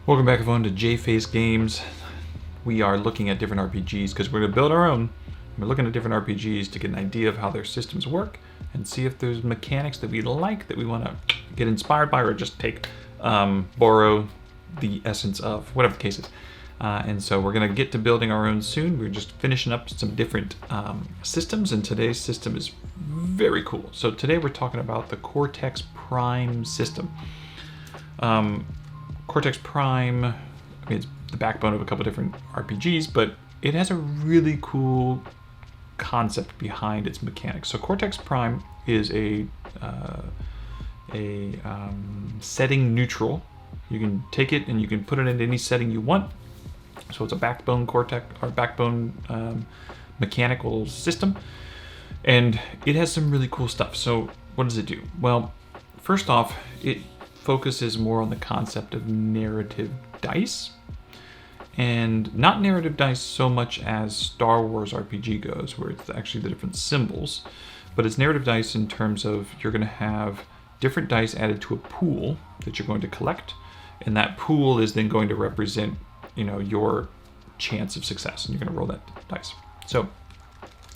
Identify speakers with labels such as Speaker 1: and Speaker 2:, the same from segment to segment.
Speaker 1: Welcome back everyone to Jface Games. We are looking at different RPGs because we're going to build our own. We're looking at different RPGs to get an idea of how their systems work and see if there's mechanics that we like that we want to get inspired by or just take, borrow the essence of, whatever the case is. And so we're going to get to building our own soon. We're just finishing up some different systems, and today's system is very cool. So today we're talking about the Cortex Prime system. Cortex Prime, I mean, it's the backbone of a couple different RPGs, but it has a really cool concept behind its mechanics. So Cortex Prime is a setting neutral. You can take it and you can put it into any setting you want. So it's a backbone Cortex or backbone mechanical system, and it has some really cool stuff. So what does it do? Well, first off, it focuses more on the concept of narrative dice, and not narrative dice so much as Star Wars RPG goes, where it's actually the different symbols, but it's narrative dice in terms of you're going to have different dice added to a pool that you're going to collect, and that pool is then going to represent, you know, your chance of success, and you're going to roll that dice. So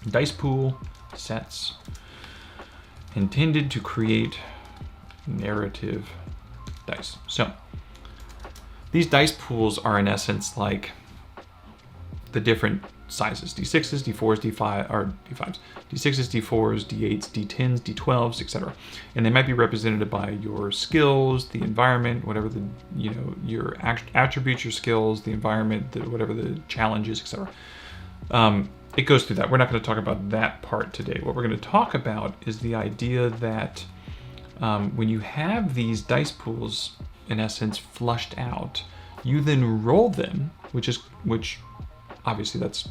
Speaker 1: dice pool sets intended to create narrative dice. So these dice pools are in essence like the different sizes: d6s, d4s, d5 or d5s, d6s, d4s, d8s, d10s, d12s, etc. And they might be represented by your skills, the environment, whatever the, you know, your attributes, your skills, the environment, whatever the challenges, etc. It goes through that. We're not going to talk about that part today. What we're going to talk about is the idea that when you have these dice pools, in essence, flushed out, you then roll them, which obviously that's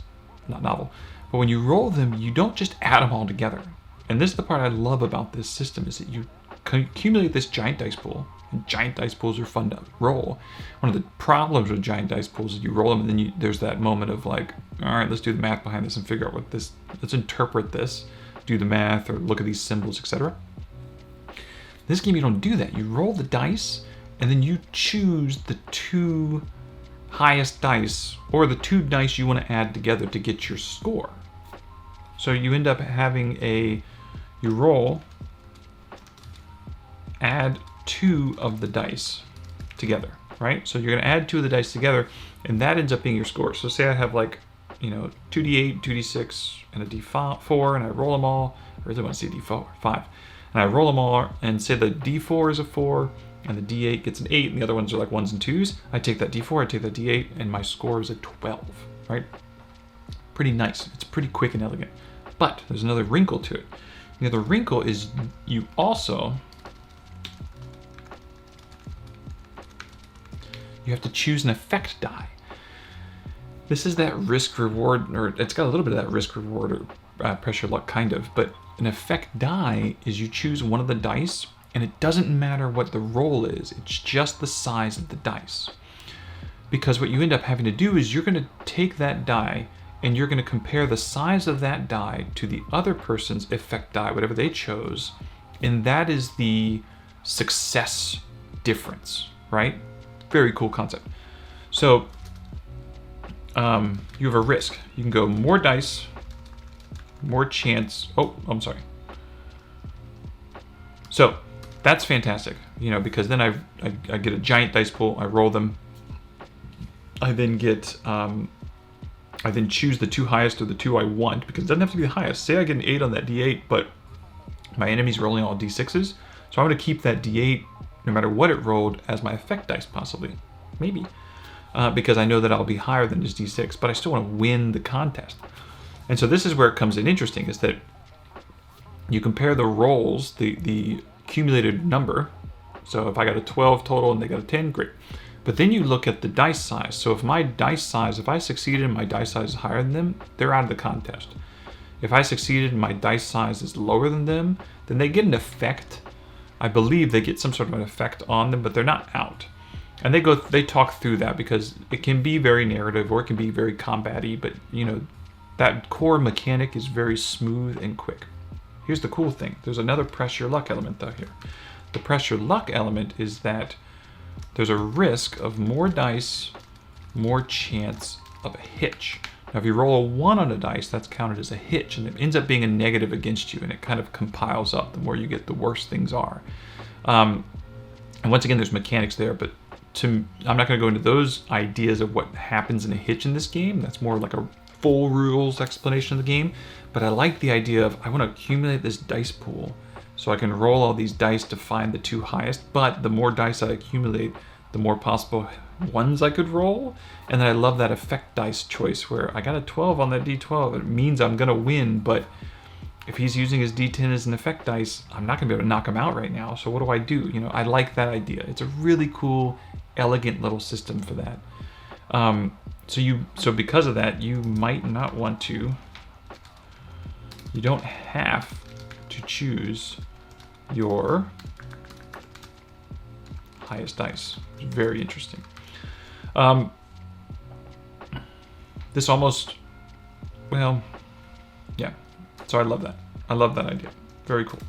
Speaker 1: not novel. But when you roll them, you don't just add them all together. And this is the part I love about this system, is that you accumulate this giant dice pool, and giant dice pools are fun to roll. One of the problems with giant dice pools is you roll them, and then there's that moment of like, all right, let's do the math behind this and figure out what this, let's interpret this, do the math, or look at these symbols, etc. This game, you don't do that. You roll the dice, and then you choose the two highest dice, or the two dice you want to add together to get your score. So you end up having you roll, add two of the dice together, right? So you're going to add two of the dice together, and that ends up being your score. So say I have, like, you know, 2d8, 2d6, and a d4, and I roll them all. I really want to say d4, 5. And I roll them all, and say the d4 is a 4, and the d8 gets an 8, and the other ones are like 1s and 2s. I take that d4, I take that d8, and my score is a 12, right? Pretty nice. It's pretty quick and elegant. But there's another wrinkle to it. The other wrinkle is you have to choose an effect die. This is that risk-reward, or it's got a little bit of that risk-reward or pressure luck kind of, but an effect die is you choose one of the dice, and it doesn't matter what the roll is, it's just the size of the dice. Because what you end up having to do is you're going to take that die and you're going to compare the size of that die to the other person's effect die, whatever they chose, and that is the success difference, right? Very cool concept. So you have a risk. You can go more dice, more chance. Oh, I'm sorry. So that's fantastic, you know, because then I get a giant dice pool. I roll them. I then get I then choose the two highest or the two I want, because it doesn't have to be the highest. Say I get an 8 on that d8, but my enemy's rolling all d6s, so I'm going to keep that d8 no matter what it rolled as my effect dice, possibly, maybe, because I know that I'll be higher than just d6, but I still want to win the contest. And so this is where it comes in interesting, is that you compare the rolls, the accumulated number. So if I got a 12 total and they got a 10, great. But then you look at the dice size. So if my dice size, if I succeeded and my dice size is higher than them, they're out of the contest. If I succeeded and my dice size is lower than them, then they get an effect. I believe they get some sort of an effect on them, but they're not out. And they talk through that, because it can be very narrative or it can be very combat-y, but you know, that core mechanic is very smooth and quick. Here's the cool thing. There's another pressure luck element though here. The pressure luck element is that there's a risk of more dice, more chance of a hitch. Now, if you roll a 1 on a dice, that's counted as a hitch, and it ends up being a negative against you, and it kind of compiles up. The more you get, the worse things are. And once again, there's mechanics there, but I'm not going to go into those ideas of what happens in a hitch in this game. That's more like a full rules explanation of the game. But I like the idea of, I want to accumulate this dice pool so I can roll all these dice to find the 2 highest, but the more dice I accumulate, the more possible ones I could roll. And then I love that effect dice choice where I got a 12 on that D12. It means I'm going to win, but if he's using his D10 as an effect dice, I'm not going to be able to knock him out right now. So what do I do? You know, I like that idea. It's a really cool, elegant little system for that. So because of that, you might not want to, you don't have to choose your highest dice. It's very interesting. This almost, well, yeah. So I love that. I love that idea. Very cool.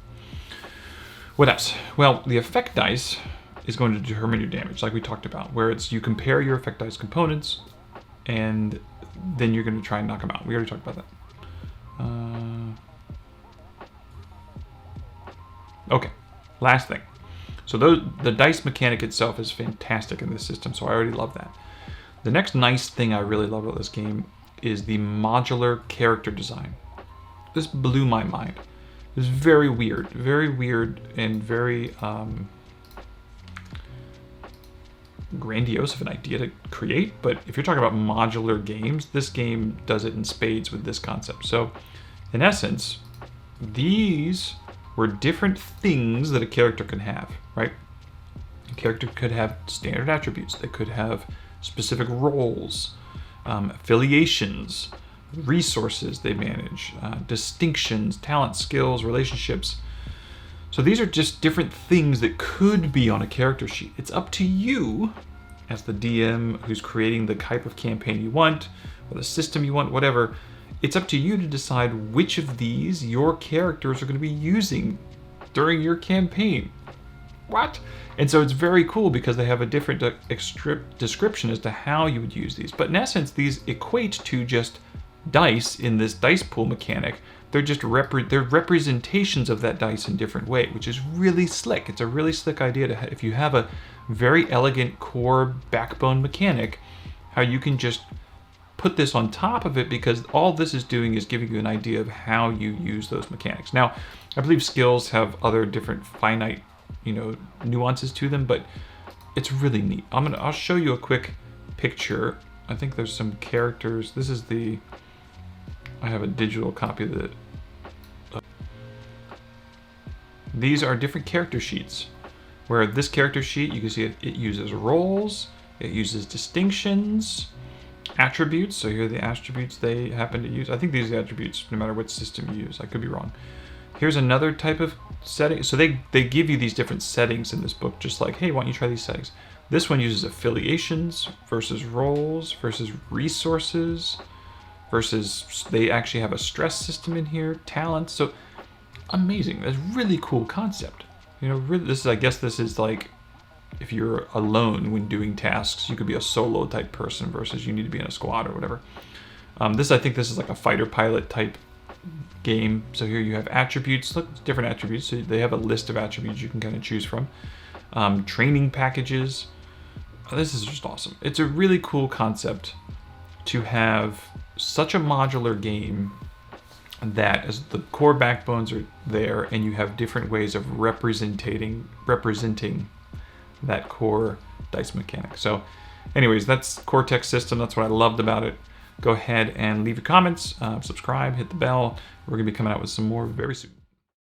Speaker 1: What else? Well, the effect dice is going to determine your damage, like we talked about, where it's you compare your effect dice components, and then you're going to try and knock them out. We already talked about that. Okay, last thing. So the dice mechanic itself is fantastic in this system, so I already love that. The next nice thing I really love about this game is the modular character design. This blew my mind. It was very weird and very grandiose of an idea to create, but if you're talking about modular games, this game does it in spades with this concept. So in essence, these were different things that a character can have, right? A character could have standard attributes. They could have specific roles, affiliations, resources they manage, distinctions, talent, skills, relationships. So these are just different things that could be on a character sheet. It's up to you as the DM who's creating the type of campaign you want, or the system you want, whatever. It's up to you to decide which of these your characters are going to be using during your campaign. What? And so it's very cool because they have a different description as to how you would use these. But in essence, these equate to just dice in this dice pool mechanic. They're just they're representations of that dice in different way, which is really slick. It's a really slick idea to if you have a very elegant core backbone mechanic, how you can just put this on top of it, because all this is doing is giving you an idea of how you use those mechanics. Now, I believe skills have other different finite, nuances to them, but it's really neat. I'll show you a quick picture. I think there's some characters. This is I have a digital copy of it. These are different character sheets, where this character sheet, you can see it uses roles, it uses distinctions, attributes. So here are the attributes they happen to use. I think these are the attributes no matter what system you use. I could be wrong. Here's another type of setting. So they give you these different settings in this book, just like, hey, why don't you try these settings? This one uses affiliations versus roles versus resources versus they actually have a stress system in here, talent. So amazing. That's a really cool concept. I guess this is like if you're alone when doing tasks, you could be a solo type person versus you need to be in a squad or whatever. I think this is like a fighter pilot type game. So here you have attributes, look, different attributes. So they have a list of attributes you can kind of choose from. Training packages. This is just awesome. It's a really cool concept to have such a modular game that as the core backbones are there and you have different ways of representing that core dice mechanic. So anyways, that's Cortex system. That's what I loved about it. Go ahead and leave your comments, subscribe, hit the bell. We're gonna be coming out with some more very soon.